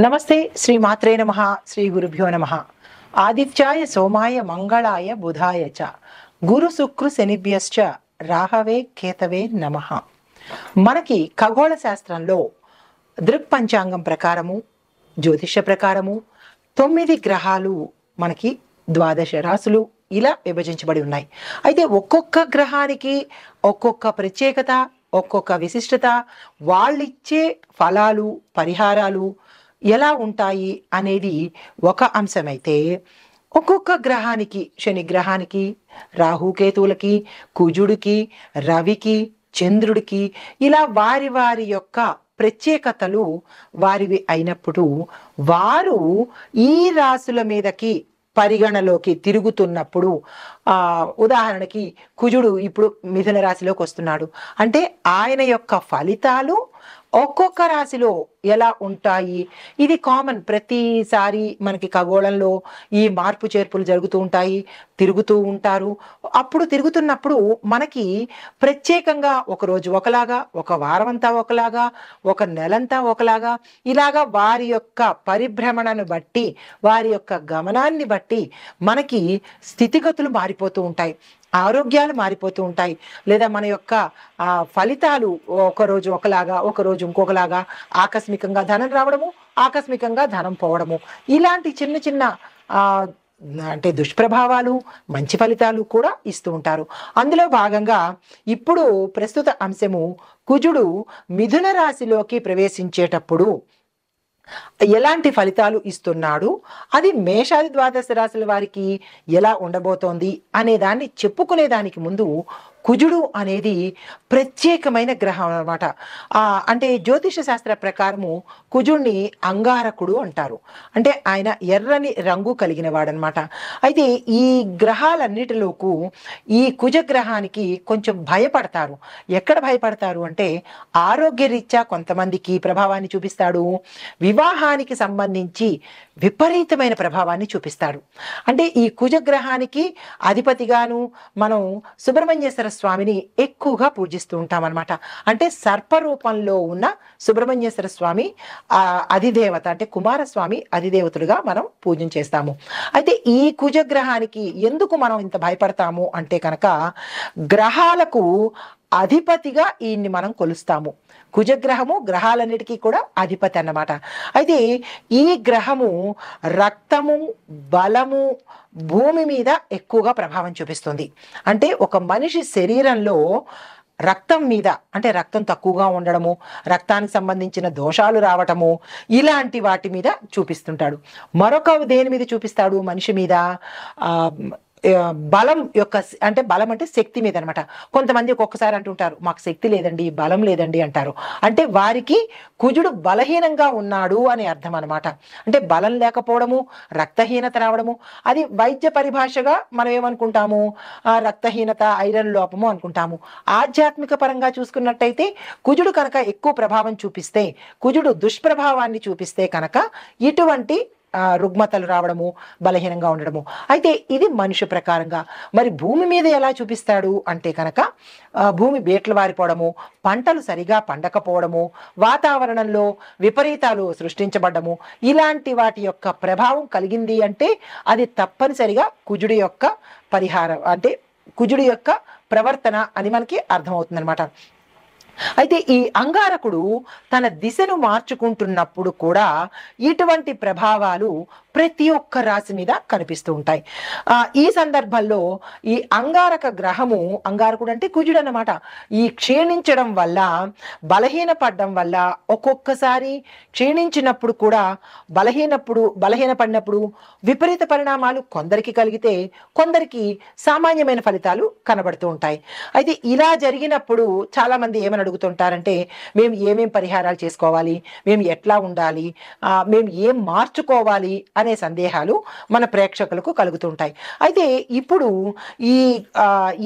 నమస్తే శ్రీ మాత్రే నమః శ్రీ గురుభ్యో నమః ఆదిత్యాయ సోమాయ మంగళాయ బుధాయ చ గురు శుక్రు శనిభ్యశ్చ రాహవే కేతవే నమః. మనకి ఖగోళ శాస్త్రంలో దృక్పంచాంగం ప్రకారము జ్యోతిష ప్రకారము 9 గ్రహాలు మనకి 12 రాశులు ఇలా విభజించబడి ఉన్నాయి. అయితే ఒక్కొక్క గ్రహానికి ఒక్కొక్క ప్రత్యేకత, ఒక్కొక్క విశిష్టత, వాళ్ళిచ్చే ఫలాలు పరిహారాలు ఎలా ఉంటాయి అనేది ఒక అంశమైతే, ఒక్కొక్క గ్రహానికి శని గ్రహానికి, రాహుకేతువులకి, కుజుడికి, రవికి, చంద్రుడికి ఇలా వారి వారి యొక్క ప్రత్యేకతలు వారివి అయినప్పుడు వారు ఈ రాశుల మీదకి పరిగణలోకి తిరుగుతున్నప్పుడు ఉదాహరణకి కుజుడు ఇప్పుడు మిథున రాశిలోకి వస్తున్నాడు అంటే ఆయన యొక్క ఫలితాలు ఒక్కొక్క రాశిలో ఎలా ఉంటాయి, ఇది కామన్. ప్రతిసారి మనకి ఖగోళంలో ఈ మార్పు చేర్పులు జరుగుతూ ఉంటాయి, తిరుగుతూ ఉంటారు. అప్పుడు తిరుగుతున్నప్పుడు మనకి ప్రత్యేకంగా ఒకరోజు ఒకలాగా, ఒక వారం అంతా ఒకలాగా, ఒక నెలంతా ఒకలాగా, ఇలాగా వారి యొక్క పరిభ్రమణను బట్టి, వారి యొక్క గమనాన్ని బట్టి మనకి స్థితిగతులు మారిపోతూ ఉంటాయి, ఆరోగ్యాలు మారిపోతూ ఉంటాయి. లేదా మన యొక్క ఫలితాలు ఒకరోజు ఒకలాగా, ఒకరోజు ఇంకొకలాగా, ఆకస్మికంగా ధనం రావడము, ఆకస్మికంగా ధనం పోవడము, ఇలాంటి చిన్న చిన్న అంటే దుష్ప్రభావాలు మంచి ఫలితాలు కూడా ఇస్తూ ఉంటారు. అందులో భాగంగా ఇప్పుడు ప్రస్తుత అంశము కుజుడు మిథున రాశిలోకి ప్రవేశించేటప్పుడు ఎలాంటి ఫలితాలు ఇస్తున్నాడు, అది మేషాది 12 రాశుల వారికి ఎలా ఉండబోతోంది అనే దాన్ని చెప్పుకునేదానికి ముందు కుజుడు అనేది ప్రత్యేకమైన గ్రహం అన్నమాట. అంటే జ్యోతిష శాస్త్ర ప్రకారము కుజుడిని అంగారకుడు అంటారు. అంటే ఆయన ఎర్రని రంగు కలిగిన వాడనమాట. అయితే ఈ గ్రహాలన్నిటిలోకి ఈ కుజ గ్రహానికి కొంచెం భయపడతారు. ఎక్కడ భయపడతారు అంటే ఆరోగ్యరీత్యా కొంతమందికి ప్రభావాన్ని చూపిస్తాడు, వివాహానికి సంబంధించి విపరీతమైన ప్రభావాన్ని చూపిస్తాడు. అంటే ఈ కుజగ్రహానికి అధిపతిగాను మనం సుబ్రహ్మణ్యేశ్వర స్వామిని ఎక్కువగా పూజిస్తూ ఉంటామన్నమాట. అంటే సర్పరూపంలో ఉన్న సుబ్రహ్మణ్యేశ్వర స్వామి అధిదేవత, అంటే కుమారస్వామి అధిదేవతలుగా మనం పూజన చేస్తాము. అయితే ఈ కుజగ్రహానికి ఎందుకు మనం ఇంత భయపడతాము అంటే కనుక గ్రహాలకు అధిపతిగా ఈయన్ని మనం కొలుస్తాము. కుజగ్రహము గ్రహాలన్నిటికీ కూడా అధిపతి అన్నమాట. అయితే ఈ గ్రహము రక్తము, బలము, భూమి మీద ఎక్కువగా ప్రభావం చూపిస్తుంది. అంటే ఒక మనిషి శరీరంలో రక్తం మీద, అంటే రక్తం తక్కువగా ఉండడము, రక్తానికి సంబంధించిన దోషాలు రావటము, ఇలాంటి వాటి మీద చూపిస్తుంటాడు. మరొక దేని మీద చూపిస్తాడు మనిషి మీద? బలం యొక్క, అంటే బలం అంటే శక్తి మీద అనమాట. కొంతమంది ఒక్కొక్కసారి అంటుంటారు మాకు శక్తి లేదండి, బలం లేదండి అంటారు. అంటే వారికి కుజుడు బలహీనంగా ఉన్నాడు అని అర్థం అనమాట. అంటే బలం లేకపోవడము, రక్తహీనత రావడము, అది వైద్య పరిభాషగా మనం ఏమనుకుంటాము, రక్తహీనత, ఐరన్ లోపము అనుకుంటాము. ఆధ్యాత్మిక పరంగా చూసుకున్నట్టయితే కుజుడు కనుక ఎక్కువ ప్రభావం చూపిస్తే, కుజుడు దుష్ప్రభావాన్ని చూపిస్తే కనుక ఇటువంటి రుగ్మతలు రావడము, బలహీనంగా ఉండడము. అయితే ఇది మనిషి ప్రకారంగా. మరి భూమి మీద ఎలా చూపిస్తాడు అంటే కనుక భూమి బేట్లు వారిపోవడము, పంటలు సరిగా పండకపోవడము, వాతావరణంలో విపరీతాలు సృష్టించబడ్డము, ఇలాంటి వాటి యొక్క ప్రభావం కలిగింది అంటే అది తప్పనిసరిగా కుజుడి యొక్క పరిహారం, అంటే కుజుడి యొక్క ప్రవర్తన అని మనకి అర్థమవుతుంది అనమాట. అయితే ఈ అంగారకుడు తన దిశను మార్చుకుంటున్నప్పుడు కూడా ఇటువంటి ప్రభావాలు ప్రతి ఒక్క రాశి మీద కనిపిస్తూ ఉంటాయి. ఈ సందర్భంలో ఈ అంగారక గ్రహము, అంగారకుడు అంటే కుజుడు అన్నమాట, ఈ క్షీణించడం వల్ల, బలహీనపడడం వల్ల, ఒక్కొక్కసారి క్షీణించినప్పుడు కూడా బలహీనపడినప్పుడు విపరీత పరిణామాలు కొందరికి కలిగితే కొందరికి సామాన్యమైన ఫలితాలు కనబడుతూ ఉంటాయి. అయితే ఇలా జరిగినప్పుడు చాలా మంది ఏమని అడుగుతుంటారంటే మేము ఏమేం పరిహారాలు చేసుకోవాలి, మేము ఎట్లా ఉండాలి, మేము ఏం మార్చుకోవాలి అనే సందేహాలు మన ప్రేక్షకులకు కలుగుతుంటాయి. అయితే ఇప్పుడు ఈ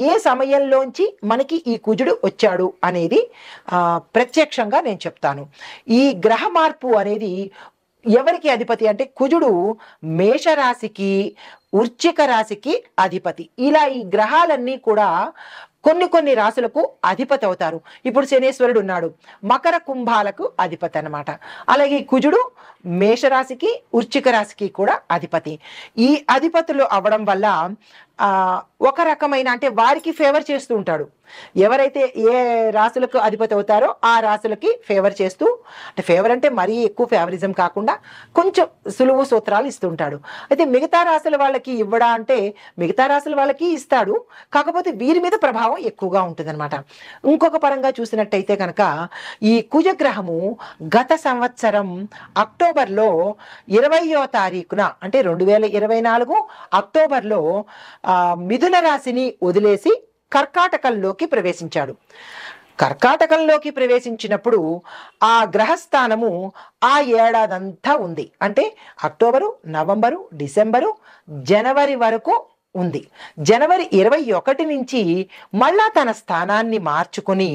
ఏ సమయంలోంచి మనకి ఈ కుజుడు వచ్చాడు అనేది ప్రత్యక్షంగా నేను చెప్తాను. ఈ గ్రహ మార్పు అనేది ఎవరికి అధిపతి అంటే కుజుడు మేషరాశికి, వృశ్చిక రాశికి అధిపతి. ఇలా ఈ గ్రహాలన్నీ కూడా కొన్ని కొన్ని రాశులకు అధిపతి అవుతారు. ఇప్పుడు శనేశ్వరుడు ఉన్నాడు, మకర కుంభాలకు అధిపతి అన్నమాట. అలాగే కుజుడు మేషరాశికి వృశ్చిక రాశికి కూడా అధిపతి. ఈ అధిపతులు అవ్వడం వల్ల ఒక రకమైన అంటే వారికి ఫేవర్ చేస్తూ ఉంటాడు. ఎవరైతే ఏ రాశులకు అధిపతి అవుతారో ఆ రాశులకి ఫేవర్ చేస్తూ, అంటే ఫేవర్ అంటే మరీ ఎక్కువ ఫేవరిజం కాకుండా కొంచెం సులువు సూత్రాలు ఇస్తుంటాడు. అయితే మిగతా రాశుల వాళ్ళకి ఇవ్వడా అంటే మిగతా రాశుల వాళ్ళకి ఇస్తాడు, కాకపోతే వీరి మీద ప్రభావం ఎక్కువగా ఉంటుందన్నమాట. ఇంకొక పరంగా చూసినట్టయితే కనుక ఈ కుజగ్రహము గత సంవత్సరం అక్టోబర్లో 20వ తారీఖున అంటే 2024 అక్టోబర్లో మిథున రాశిని వదిలేసి కర్కాటకంలోకి ప్రవేశించాడు. కర్కాటకంలోకి ప్రవేశించినప్పుడు ఆ గ్రహస్థానము ఆ ఏడాదంతా ఉంది. అంటే అక్టోబరు, నవంబరు, డిసెంబరు, జనవరి వరకు ఉంది. జనవరి 21 నుంచి మళ్ళా తన స్థానాన్ని మార్చుకొని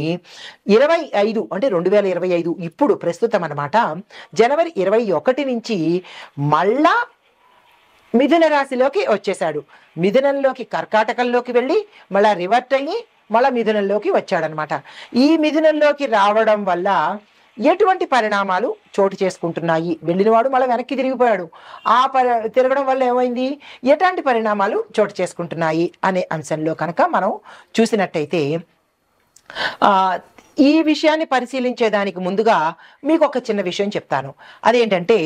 25 అంటే 2025 ఇప్పుడు ప్రస్తుతం అన్నమాట. జనవరి 21 నుంచి మళ్ళా మిథున రాశిలోకి వచ్చేసాడు. మిథునంలోకి కర్కాటకంలోకి వెళ్ళి మళ్ళా రివర్ట్ అయ్యి మళ్ళా మిథునంలోకి వచ్చాడనమాట. ఈ మిథునంలోకి రావడం వల్ల ఎటువంటి పరిణామాలు చోటు చేసుకుంటున్నాయి, వెళ్ళినవాడు మళ్ళీ వెనక్కి తిరిగిపోయాడు, తిరగడం వల్ల ఏమైంది, ఎలాంటి పరిణామాలు చోటు చేసుకుంటున్నాయి అనే అంశంలో కనుక మనం చూసినట్టయితే ఈ విషయాన్ని పరిశీలించేదానికి ముందుగా మీకు ఒక చిన్న విషయం చెప్తాను. అదేంటంటే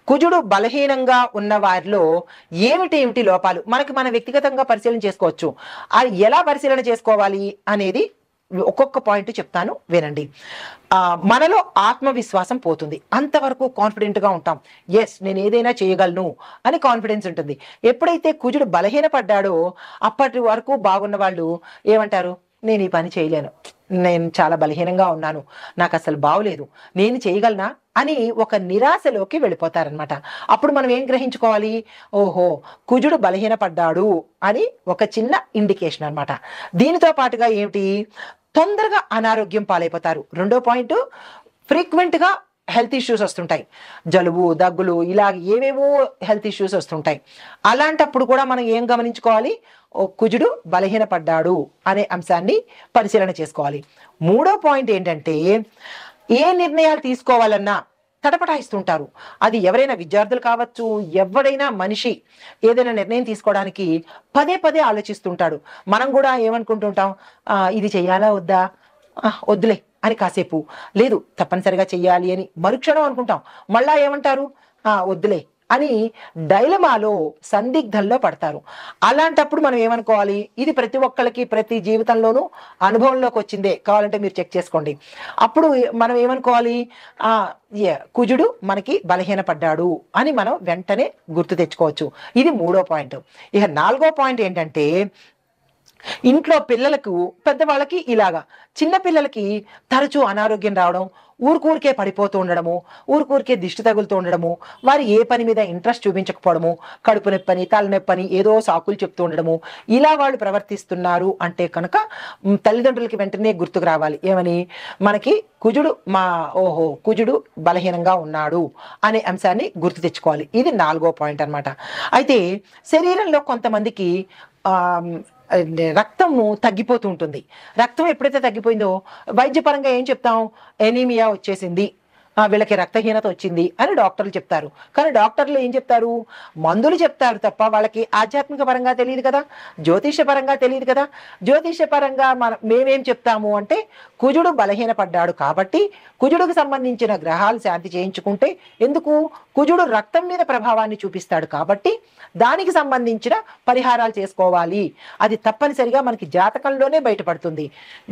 కుజుడు బలహీనంగా ఉన్న వారిలో ఏమిటి లోపాలు మనకి మన వ్యక్తిగతంగా పరిశీలన చేసుకోవచ్చు. అది ఎలా పరిశీలన చేసుకోవాలి అనేది ఒక్కొక్క పాయింట్ చెప్తాను, వినండి. మనలో ఆత్మవిశ్వాసం పోతుంది, అంతవరకు కాన్ఫిడెంట్గా ఉంటాం. ఎస్, నేను ఏదైనా చేయగలను అని కాన్ఫిడెన్స్ ఉంటుంది. ఎప్పుడైతే కుజుడు బలహీనపడ్డాడో అప్పటి వరకు బాగున్న వాళ్ళు ఏమంటారు, నేను ఈ పని చేయలేను, నేను చాలా బలహీనంగా ఉన్నాను, నాకు అసలు బాగోలేదు, నేను చేయగలనా అని ఒక నిరాశలోకి వెళ్ళిపోతారనమాట. అప్పుడు మనం ఏం గ్రహించుకోవాలి, ఓహో కుజుడు బలహీనపడ్డాడు అని ఒక చిన్న ఇండికేషన్ అనమాట. దీనితో పాటుగా ఏమిటి, తొందరగా అనారోగ్యం పాలైపోతారు. రెండో పాయింట్, ఫ్రీక్వెంట్గా హెల్త్ ఇష్యూస్ వస్తుంటాయి, జలుబు, దగ్గులు, ఇలా ఏవేవో హెల్త్ ఇష్యూస్ వస్తుంటాయి. అలాంటప్పుడు కూడా మనం ఏం గమనించుకోవాలి, కుజుడు బలహీనపడ్డాడు అనే అంశాన్ని పరిశీలన చేసుకోవాలి. మూడో పాయింట్ ఏంటంటే ఏ నిర్ణయాలు తీసుకోవాలన్నా తటపటాయిస్తుంటారు. అది ఎవరైనా విద్యార్థులు కావచ్చు, ఎవరైనా మనిషి ఏదైనా నిర్ణయం తీసుకోవడానికి పదే పదే ఆలోచిస్తుంటాడు. మనం కూడా ఏమనుకుంటుంటాం, ఇది చెయ్యాలా వద్దా, వద్దులే అని కాసేపు, లేదు తప్పనిసరిగా చెయ్యాలి అని మరుక్షణం అనుకుంటాం. మళ్ళా ఏమంటారు, వద్దులే అని డైలమాలో సందిగ్ధంలో పడతారు. అలాంటప్పుడు మనం ఏమనుకోవాలి, ఇది ప్రతి ఒక్కరికి ప్రతి జీవితంలోనూ అనుభవంలోకి వచ్చిందే, కావాలంటే మీరు చెక్ చేసుకోండి. అప్పుడు మనం ఏమనుకోవాలి, కుజుడు మనకి బలహీనపడ్డాడు అని మనం వెంటనే గుర్తు తెచ్చుకోవచ్చు. ఇది మూడో పాయింట్. ఇక నాలుగో పాయింట్ ఏంటంటే ఇంట్లో పిల్లలకు, పెద్దవాళ్ళకి ఇలాగా, చిన్న పిల్లలకి తరచూ అనారోగ్యం రావడం, ఊరికే పడిపోతూ ఉండడము, ఊరికే దిష్టి తగులుతూ ఉండడము, వారు ఏ పని మీద ఇంట్రెస్ట్ చూపించకపోవడము, కడుపు నొప్పని, తలనొప్పని ఏదో సాకులు చెప్తూ ఉండడము, ఇలా వాళ్ళు ప్రవర్తిస్తున్నారు అంటే కనుక తల్లిదండ్రులకి వెంటనే గుర్తుకు రావాలి, ఏమని, మనకి కుజుడు కుజుడు బలహీనంగా ఉన్నాడు అనే అంశాన్ని గుర్తు తెచ్చుకోవాలి. ఇది నాలుగో పాయింట్ అనమాట. అయితే శరీరంలో కొంతమందికి రక్తము తగ్గిపోతూ ఉంటుంది. రక్తం ఎప్పుడైతే తగ్గిపోయిందో వైద్యపరంగా ఏం చెప్తాం, ఎనీమియా వచ్చేసింది, వీళ్ళకి రక్తహీనత వచ్చింది అని డాక్టర్లు చెప్తారు. కానీ డాక్టర్లు ఏం చెప్తారు, మందులు చెప్తారు తప్ప వాళ్ళకి ఆధ్యాత్మిక పరంగా తెలియదు కదా, జ్యోతిష పరంగా తెలియదు కదా. జ్యోతిష పరంగా మేమేం చెప్తాము అంటే, కుజుడు బలహీనపడ్డాడు కాబట్టి కుజుడికి సంబంధించిన గ్రహాలు శాంతి చేయించుకుంటే, ఎందుకు, కుజుడు రక్తం మీద ప్రభావాన్ని చూపిస్తాడు కాబట్టి దానికి సంబంధించిన పరిహారాలు చేసుకోవాలి. అది తప్పనిసరిగా మనకి జాతకంలోనే బయటపడుతుంది.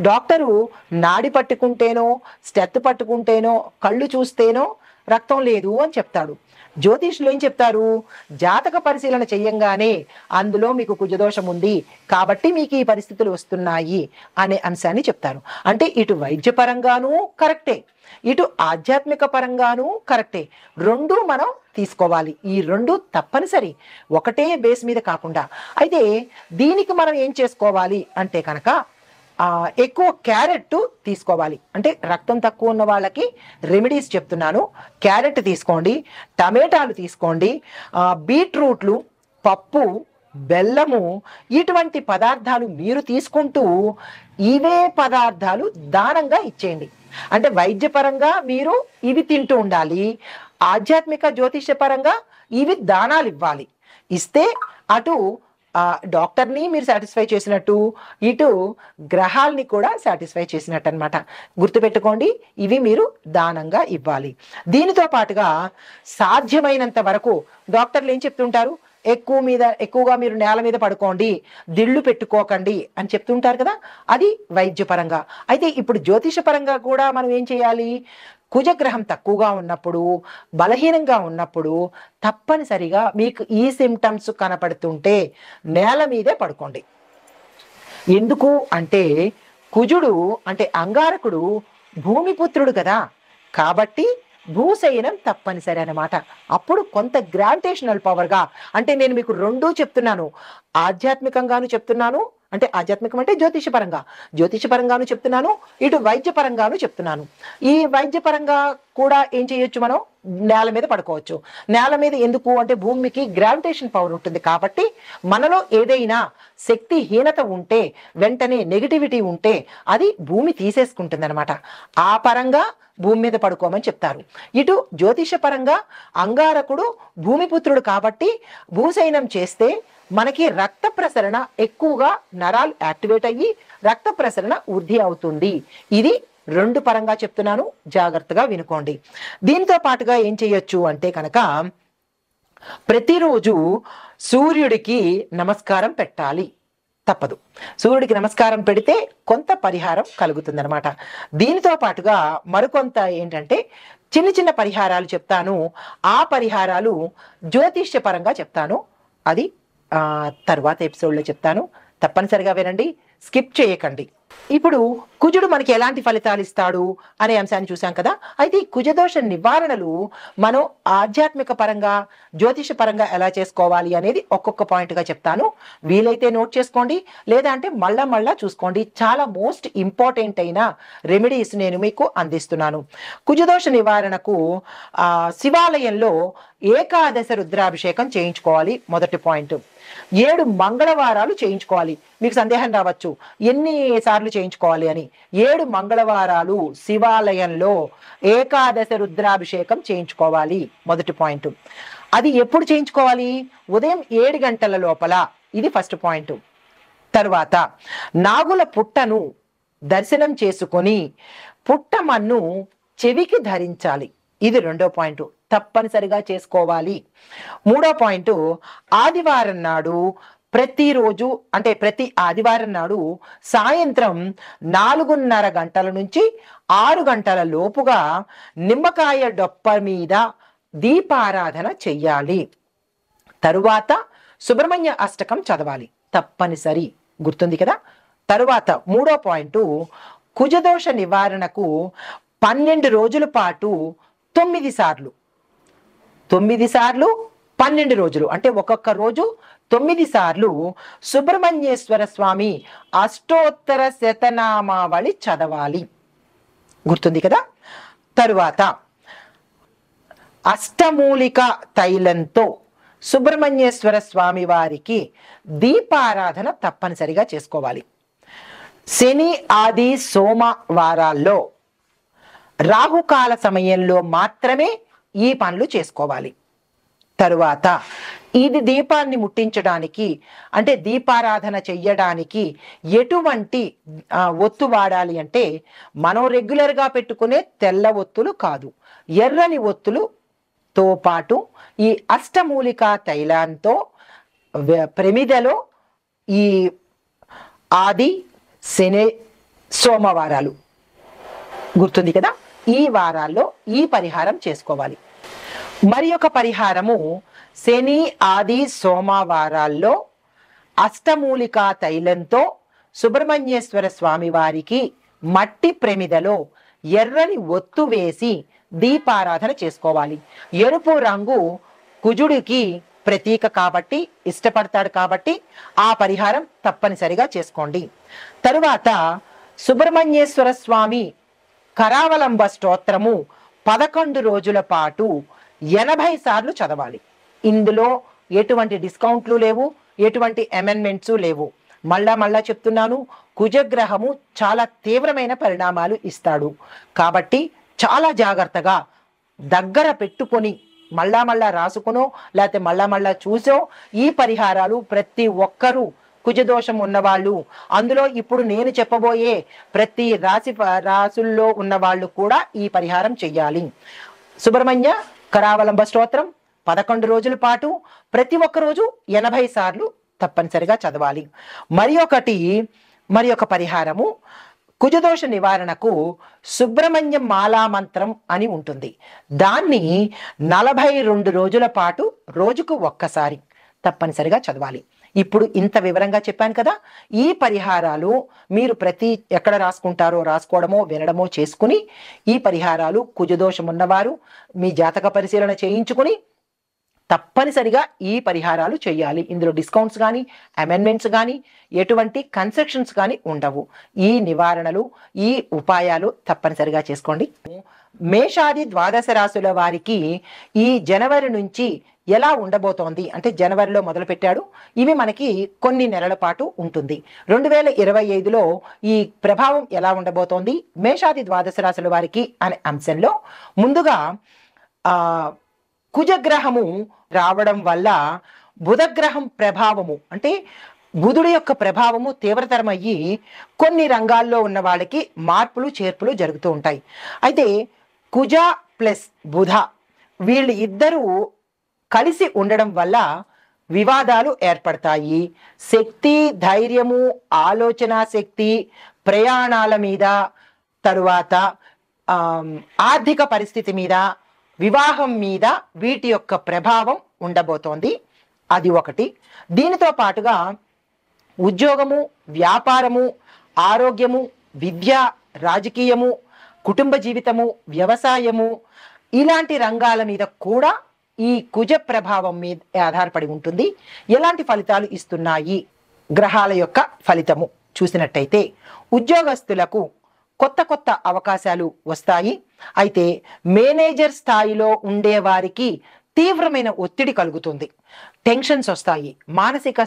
డాక్టరు నాడి పట్టుకుంటేనో, స్టెత్ పట్టుకుంటేనో, కళ్ళు చూస్తేనో రక్తం లేదు అని చెప్తాడు. జ్యోతిష్యులు ఏం చెప్తారు, జాతక పరిశీలన చెయ్యంగానే అందులో మీకు కుజదోషం ఉంది కాబట్టి మీకు ఈ పరిస్థితులు వస్తున్నాయి అనే అంశాన్ని చెప్తారు. అంటే ఇటు వైద్యపరంగానూ కరెక్టే, ఇటు ఆధ్యాత్మిక పరంగానూ కరెక్టే. రెండు మనం తీసుకోవాలి. ఈ రెండు తప్పనిసరి, ఒకటే బేస్ మీద కాకుండా. అయితే దీనికి మనం ఏం చేసుకోవాలి అంటే కనుక ఎక్కువ క్యారెట్ తీసుకోవాలి. అంటే రక్తం తక్కువ ఉన్న వాళ్ళకి రెమెడీస్ చెప్తున్నాను. క్యారెట్ తీసుకోండి, టమాటాలు తీసుకోండి, బీట్రూట్లు, పప్పు, బెల్లము, ఇటువంటి పదార్థాలు మీరు తీసుకుంటూ ఇవే పదార్థాలు దానంగా ఇచ్చేయండి. అంటే వైద్యపరంగా మీరు ఇవి తింటూ ఉండాలి, ఆధ్యాత్మిక జ్యోతిష్యపరంగా ఇవి దానాలు ఇవ్వాలి. ఇస్తే అటు డాక్టర్ని మీరు సాటిస్ఫై చేసినట్టు, ఇటు గ్రహాల్ని కూడా సాటిస్ఫై చేసినట్టు అనమాట. గుర్తుపెట్టుకోండి, ఇవి మీరు దానంగా ఇవ్వాలి. దీనితో పాటుగా సాధ్యమైనంత వరకు డాక్టర్లు ఏం చెప్తుంటారు, ఎక్కువగా మీరు నేల మీద పడుకోండి, దిళ్ళు పెట్టుకోకండి అని చెప్తుంటారు కదా, అది వైద్యపరంగా. అయితే ఇప్పుడు జ్యోతిషపరంగా కూడా మనం ఏం చేయాలి, కుజగ్రహం తక్కువగా ఉన్నప్పుడు, బలహీనంగా ఉన్నప్పుడు తప్పనిసరిగా మీకు ఈ సిమ్టమ్స్ కనపడుతుంటే నేల మీదే పడుకోండి. ఎందుకు అంటే కుజుడు అంటే అంగారకుడు భూమిపుత్రుడు కదా, కాబట్టి భూశయనం తప్పనిసరి అన్నమాట. అప్పుడు కొంత గ్రావిటేషనల్ పవర్గా, అంటే నేను మీకు రెండూ చెప్తున్నాను, ఆధ్యాత్మికంగాను చెప్తున్నాను, అంటే ఆధ్యాత్మికం అంటే జ్యోతిషపరంగాను చెప్తున్నాను, ఇటు వైద్యపరంగాను చెప్తున్నాను. ఈ వైద్యపరంగా కూడా ఏం చేయొచ్చు, మనం నేల మీద పడుకోవచ్చు. నేల మీద ఎందుకు అంటే భూమికి గ్రావిటేషన్ పవర్ ఉంటుంది కాబట్టి మనలో ఏదైనా శక్తిహీనత ఉంటే, వెంటనే నెగిటివిటీ ఉంటే అది భూమి తీసేసుకుంటుంది అనమాట. ఆ పరంగా భూమి మీద పడుకోమని చెప్తారు. ఇటు జ్యోతిష పరంగా అంగారకుడు భూమిపుత్రుడు కాబట్టి భూశయనం చేస్తే మనకి రక్త ప్రసరణ ఎక్కువగా, నరాలు యాక్టివేట్ అయ్యి రక్త ప్రసరణ వృద్ధి అవుతుంది. ఇది రెండు పరంగా చెప్తున్నాను, జాగ్రత్తగా వినుకోండి. దీంతో పాటుగా ఏం చేయొచ్చు అంటే కనుక ప్రతిరోజు సూర్యుడికి నమస్కారం పెట్టాలి, తప్పదు. సూర్యుడికి నమస్కారం పెడితే కొంత పరిహారం కలుగుతుందన్నమాట. దీనితో పాటుగా మరికొంత ఏంటంటే చిన్న చిన్న పరిహారాలు చెప్తాను. ఆ పరిహారాలు జ్యోతిష్య పరంగా చెప్తాను, అది తర్వాత ఎపిసోడ్లో చెప్తాను. తప్పనిసరిగా వినండి, స్కిప్ చేయకండి. ఇప్పుడు కుజుడు మనకి ఎలాంటి ఫలితాలు ఇస్తాడు అనే అంశాన్ని చూసాం కదా. అయితే ఈ కుజదోష నివారణలు మనం ఆధ్యాత్మిక పరంగా, జ్యోతిష పరంగా ఎలా చేసుకోవాలి అనేది ఒక్కొక్క పాయింట్గా చెప్తాను. వీలైతే నోట్ చేసుకోండి, లేదా అంటే మళ్ళా చూసుకోండి. చాలా మోస్ట్ ఇంపార్టెంట్ అయిన రెమెడీస్ నేను మీకు అందిస్తున్నాను. కుజదోష నివారణకు శివాలయంలో ఏకాదశ రుద్రాభిషేకం చేయించుకోవాలి, మొదటి పాయింట్. 7 మంగళవారాలు చేయించుకోవాలి. మీకు సందేహం రావచ్చు, ఎన్ని సార్లు చేయించుకోవాలి అని. 7 మంగళవారాలు శివాలయంలో ఏకాదశ రుద్రాభిషేకం చేయించుకోవాలి, మొదటి పాయింట్. అది ఎప్పుడు చేయించుకోవాలి, ఉదయం 7 గంటల లోపల, ఇది ఫస్ట్ పాయింట్. తరువాత నాగుల పుట్టను దర్శనం చేసుకొని పుట్టమన్ను చెవికి ధరించాలి, ఇది రెండో పాయింట్, తప్పనిసరిగా చేసుకోవాలి. మూడో పాయింట్, ఆదివారం నాడు ప్రతిరోజు అంటే ప్రతి ఆదివారం నాడు సాయంత్రం 4:30 గంటల నుంచి 6 గంటల లోపుగా నిమ్మకాయ డొప్ప మీద దీపారాధన చెయ్యాలి. తరువాత సుబ్రహ్మణ్య అష్టకం చదవాలి, తప్పనిసరి, గుర్తుంది కదా. తరువాత మూడో పాయింట్, కుజదోష నివారణకు 12 రోజుల పాటు 9 సార్లు 12 రోజులు అంటే ఒక్కొక్క రోజు 9 సార్లు సుబ్రహ్మణ్యేశ్వర స్వామి అష్టోత్తర శతనామావళి చదవాలి, గుర్తుంది కదా. తరువాత అష్టమూలిక తైలంతో సుబ్రహ్మణ్యేశ్వర స్వామి వారికి దీపారాధన తప్పనిసరిగా చేసుకోవాలి. శని, ఆది, సోమ వారాల్లో రాహుకాల సమయంలో మాత్రమే ఈ పనులు చేసుకోవాలి. తరువాత ఇది దీపాన్ని ముట్టించడానికి అంటే దీపారాధన చెయ్యడానికి ఎటువంటి ఒత్తు వాడాలి అంటే మనం రెగ్యులర్గా పెట్టుకునే తెల్ల ఒత్తులు కాదు, ఎర్రని ఒత్తులుతో పాటు ఈ అష్టమూలికా తైలంతో ప్రమిదలో ఈ ఆది, శని, సోమవారాలు, గుర్తుంది కదా, ఈ వారాల్లో ఈ పరిహారం చేసుకోవాలి. మరి ఒక పరిహారము, శని, ఆది, సోమవారాల్లో అష్టమూలికా తైలంతో సుబ్రహ్మణ్యేశ్వర స్వామి వారికి మట్టి ప్రమిదలో ఎర్రని ఒత్తు వేసి దీపారాధన చేసుకోవాలి. ఎరుపు రంగు కుజుడికి ప్రతీక కాబట్టి, ఇష్టపడతాడు కాబట్టి ఆ పరిహారం తప్పనిసరిగా చేసుకోండి. తరువాత సుబ్రహ్మణ్యేశ్వర స్వామి కరావలంబ స్తోత్రము 11 రోజుల పాటు 80 సార్లు చదవాలి. ఇందులో ఎటువంటి డిస్కౌంట్లు లేవు, ఎటువంటి అమెండ్మెంట్స్ లేవు. మళ్ళా చెప్తున్నాను, కుజగ్రహము చాలా తీవ్రమైన పరిణామాలు ఇస్తాడు. కాబట్టి చాలా జాగ్రత్తగా దగ్గర పెట్టుకొని మళ్ళా రాసుకునో లేకపోతే మళ్ళా చూసో ఈ పరిహారాలు ప్రతి ఒక్కరూ కుజదోషం ఉన్నవాళ్ళు, అందులో ఇప్పుడు నేను చెప్పబోయే ప్రతి రాసుల్లో ఉన్నవాళ్ళు కూడా ఈ పరిహారం చెయ్యాలి. సుబ్రహ్మణ్య కరావలంబ స్తోత్రం 11 రోజుల పాటు ప్రతి ఒక్క రోజు 80 సార్లు తప్పనిసరిగా చదవాలి. మరి ఒక పరిహారము, కుజదోష నివారణకు సుబ్రహ్మణ్యం మాలా మంత్రం అని ఉంటుంది. దాన్ని 42 రోజుల పాటు రోజుకు ఒక్కసారి తప్పనిసరిగా చదవాలి. ఇప్పుడు ఇంత వివరంగా చెప్పాను కదా, ఈ పరిహారాలు మీరు ఎక్కడ రాసుకుంటారో రాసుకోవడమో వినడమో చేసుకుని ఈ పరిహారాలు కుజదోషం ఉన్నవారు మీ జాతక పరిశీలన చేయించుకుని తప్పనిసరిగా ఈ పరిహారాలు చేయాలి. ఇందులో డిస్కౌంట్స్ కానీ అమెండ్మెంట్స్ కానీ ఎటువంటి కన్సెషన్స్ కానీ ఉండవు. ఈ నివారణలు ఈ ఉపాయాలు తప్పనిసరిగా చేసుకోండి. మేషాది ద్వాదశ రాశుల వారికి ఈ జనవరి నుంచి ఎలా ఉండబోతోంది అంటే, జనవరిలో మొదలు పెట్టాడు, ఇవి మనకి కొన్ని నెలల పాటు ఉంటుంది. 2025లో ఈ ప్రభావం ఎలా ఉండబోతోంది మేషాది ద్వాదశ రాశుల వారికి అనే అంశంలో ముందుగా కుజగ్రహము రావడం వల్ల బుధగ్రహం ప్రభావము అంటే బుధుడి యొక్క ప్రభావము తీవ్రతరమయ్యి కొన్ని రంగాల్లో ఉన్న వాళ్ళకి మార్పులు చేర్పులు జరుగుతూ ఉంటాయి. అయితే కుజ ప్లస్ బుధ వీళ్ళు ఇద్దరూ కలిసి ఉండడం వల్ల వివాదాలు ఏర్పడతాయి. శక్తి, ధైర్యము, ఆలోచన శక్తి, ప్రయాణాల మీద, తరువాత ఆర్థిక పరిస్థితి మీద, వివాహం మీద వీటి యొక్క ప్రభావం ఉండబోతోంది. అది ఒకటి. దీనితో పాటుగా ఉద్యోగము, వ్యాపారము, ఆరోగ్యము, విద్య, రాజకీయము, కుటుంబ జీవితము, వ్యవసాయము ఇలాంటి రంగాల మీద కూడా ఈ కుజ ప్రభావం మీద ఆధారపడి ఉంటుంది. ఎలాంటి ఫలితాలు ఇస్తున్నాయి గ్రహాల యొక్క ఫలితము చూసినట్టయితే, ఉద్యోగస్తులకు కొత్త అవకాశాలు వస్తాయి. అయితే మేనేజర్ స్థాయిలో ఉండే వారికి తీవ్రమైన ఒత్తిడి కలుగుతుంది, టెన్షన్స్ వస్తాయి, మానసిక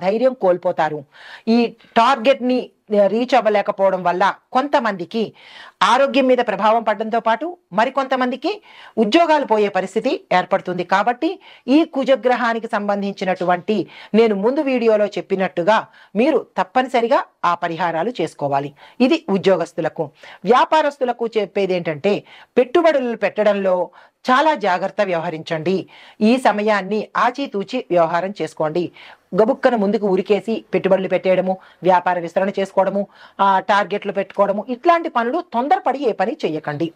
ధైర్యం కోల్పోతారు. ఈ టార్గెట్ని రీచ్ అవ్వలేకపోవడం వల్ల కొంతమందికి ఆరోగ్యం మీద ప్రభావం పడడంతో పాటు మరికొంతమందికి ఉద్యోగాలు పోయే పరిస్థితి ఏర్పడుతుంది. కాబట్టి ఈ కుజగ్రహానికి సంబంధించినటువంటి నేను ముందు వీడియోలో చెప్పినట్టుగా మీరు తప్పనిసరిగా ఆ పరిహారాలు చేసుకోవాలి. ఇది ఉద్యోగస్తులకు. వ్యాపారస్తులకు చెప్పేది ఏంటంటే, పెట్టుబడులు పెట్టడంలో చాలా జాగ్రత్త వ్యవహరించండి. ఈ సమయాన్ని ఆచితూచి వ్యవహారం చేసుకోండి. గబుక్కన ముందుకు ఉరికేసి పెట్టుబడులు పెట్టేయడము, వ్యాపార విస్తరణ చేసుకోవడము, టార్గెట్లు పెట్టుకోవడము, ఇట్లాంటి పనులు తొందరపడి ఏ పని చేయకండి.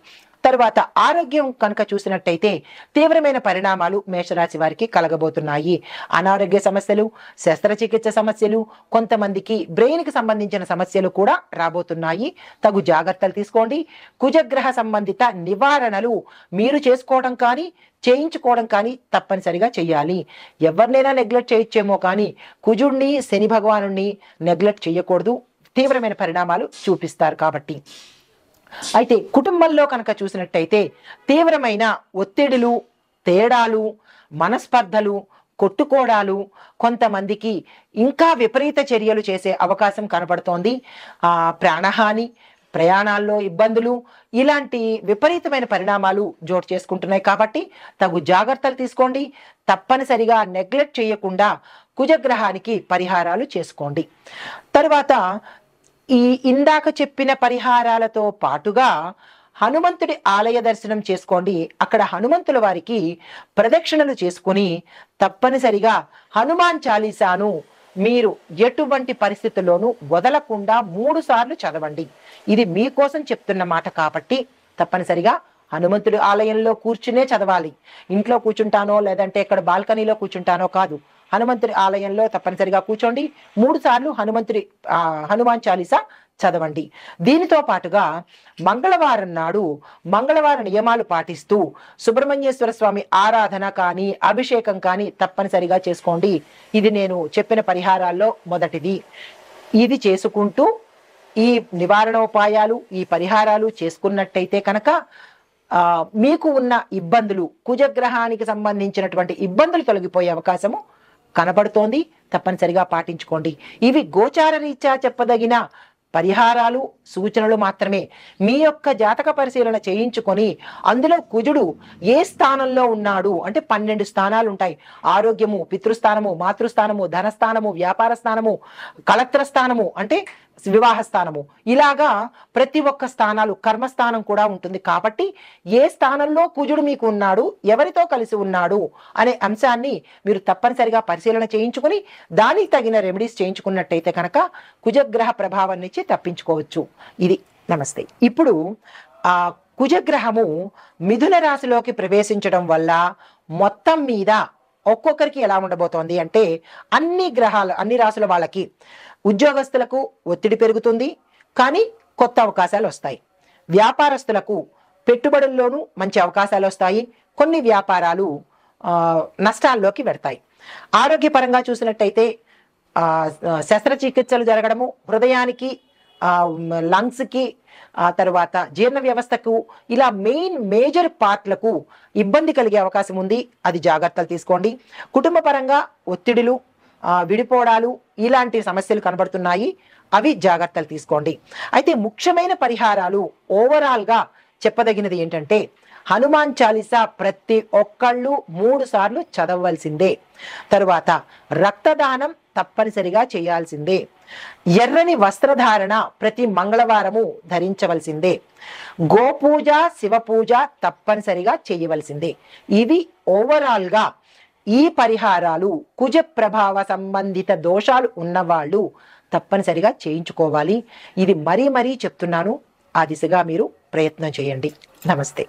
తర్వాత ఆరోగ్యం కనుక చూసినట్టయితే తీవ్రమైన పరిణామాలు మేషరాశి వారికి కలగబోతున్నాయి. అనారోగ్య సమస్యలు, శస్త్రచికిత్స సమస్యలు, కొంతమందికి బ్రెయిన్కి సంబంధించిన సమస్యలు కూడా రాబోతున్నాయి. తగు జాగ్రత్తలు తీసుకోండి. కుజగ్రహ సంబంధిత నివారణలు మీరు చేసుకోవడం కానీ చేయించుకోవడం కానీ తప్పనిసరిగా చెయ్యాలి. ఎవరినైనా నెగ్లెక్ట్ చేయొచ్చేమో కానీ కుజుడిని, శని భగవానుడిని నెగ్లెక్ట్ చేయకూడదు. తీవ్రమైన పరిణామాలు చూపిస్తారు కాబట్టి. అయితే కుటుంబంలో కనుక చూసినట్టయితే తీవ్రమైన ఒత్తిడులు, తేడాలు, మనస్పర్ధలు, కొట్టుకోవడాలు, కొంతమందికి ఇంకా విపరీత చర్యలు చేసే అవకాశం కనబడుతోంది. ప్రాణహాని, ప్రయాణాల్లో ఇబ్బందులు, ఇలాంటి విపరీతమైన పరిణామాలు జోటు చేసుకుంటున్నాయి. కాబట్టి తగు జాగ్రత్తలు తీసుకోండి. తప్పనిసరిగా నెగ్లెక్ట్ చేయకుండా కుజగ్రహానికి పరిహారాలు చేసుకోండి. తర్వాత ఈ ఇందాక చెప్పిన పరిహారాలతో పాటుగా హనుమంతుడి ఆలయ దర్శనం చేసుకోండి. అక్కడ హనుమంతుల వారికి ప్రదక్షిణలు చేసుకుని తప్పనిసరిగా హనుమాన్ చాలీసాను మీరు ఎటువంటి పరిస్థితుల్లోనూ వదలకుండా 3 సార్లు చదవండి. ఇది మీకోసం చెప్తున్న మాట కాబట్టి తప్పనిసరిగా హనుమంతుడి ఆలయంలో కూర్చునే చదవాలి. ఇంట్లో కూర్చుంటానో లేదంటే ఇక్కడ బాల్కనీలో కూర్చుంటానో కాదు, హనుమంతుడి ఆలయంలో తప్పనిసరిగా కూర్చోండి. 3 సార్లు హనుమాన్ చాలీసా చదవండి. దీనితో పాటుగా మంగళవారం నాడు మంగళవార నియమాలు పాటిస్తూ సుబ్రహ్మణ్యేశ్వర స్వామి ఆరాధన కానీ అభిషేకం కానీ తప్పనిసరిగా చేసుకోండి. ఇది నేను చెప్పిన పరిహారాల్లో మొదటిది. ఇది చేసుకుంటూ ఈ నివారణోపాయాలు, ఈ పరిహారాలు చేసుకున్నట్టయితే కనుక మీకు ఉన్న ఇబ్బందులు, కుజగ్రహానికి సంబంధించినటువంటి ఇబ్బందులు తొలగిపోయే అవకాశము కనబడుతోంది, తప్పనిసరిగా పాటించుకోండి. ఇవి గోచార రీత్యా చెప్పదగిన పరిహారాలు, సూచనలు మాత్రమే. మీ యొక్క జాతక పరిశీలన చేయించుకొని అందులో కుజుడు ఏ స్థానంలో ఉన్నాడు అంటే 12 స్థానాలు ఉంటాయి. ఆరోగ్యము, పితృస్థానము, మాతృస్థానము, ధనస్థానము, వ్యాపార స్థానము, కళత్ర స్థానము అంటే వివాహ స్థానము, ఇలాగా ప్రతి ఒక్క స్థానాలు, కర్మస్థానం కూడా ఉంటుంది. కాబట్టి ఏ స్థానంలో కుజుడు మీకు ఉన్నాడు, ఎవరితో కలిసి ఉన్నాడు అనే అంశాన్ని మీరు తప్పనిసరిగా పరిశీలన చేయించుకుని దానికి తగిన రెమెడీస్ చేయించుకున్నట్టయితే కనుక కుజగ్రహ ప్రభావం నుంచి తప్పించుకోవచ్చు. ఇది. నమస్తే. ఇప్పుడు ఆ కుజగ్రహము మిథున రాశిలోకి ప్రవేశించడం వల్ల మొత్తం మీద ఒక్కొక్కరికి ఎలా ఉండబోతోంది అంటే, అన్ని రాశుల వాళ్ళకి, ఉద్యోగస్తులకు ఒత్తిడి పెరుగుతుంది, కానీ కొత్త అవకాశాలు వస్తాయి. వ్యాపారస్తులకు పెట్టుబడుల్లోనూ మంచి అవకాశాలు వస్తాయి, కొన్ని వ్యాపారాలు నష్టాల్లోకి వెడతాయి. ఆరోగ్యపరంగా చూసినట్టయితే శస్త్రచికిత్సలు జరగడము, హృదయానికి, లంగ్స్కి, తర్వాత జీర్ణ వ్యవస్థకు, ఇలా మేజర్ పార్ట్లకు ఇబ్బంది కలిగే అవకాశం ఉంది. అది జాగ్రత్తలు తీసుకోండి. కుటుంబ పరంగా ఒత్తిడులు, విడిపోవడాలు ఇలాంటి సమస్యలు కనబడుతున్నాయి. అవి జాగ్రత్తలు తీసుకోండి. అయితే ముఖ్యమైన పరిహారాలు ఓవరాల్గా చెప్పదగినది ఏంటంటే, హనుమాన్ చాలీసా ప్రతి ఒక్కళ్ళు 3 సార్లు చదవవలసిందే. తరువాత రక్తదానం తప్పనిసరిగా చేయాల్సిందే. ఎర్రని వస్త్రధారణ ప్రతి మంగళవారము ధరించవలసిందే. గోపూజ, శివపూజ తప్పనిసరిగా చేయవలసిందే. ఇవి ఓవరాల్గా ఈ పరిహారాలు కుజ ప్రభావ సంబంధిత దోషాలు ఉన్నవాళ్ళు తప్పనిసరిగా చేయించుకోవాలి. ఇది మరీ చెప్తున్నాను. ఆ దిశగా మీరు ప్రయత్నం చేయండి. నమస్తే.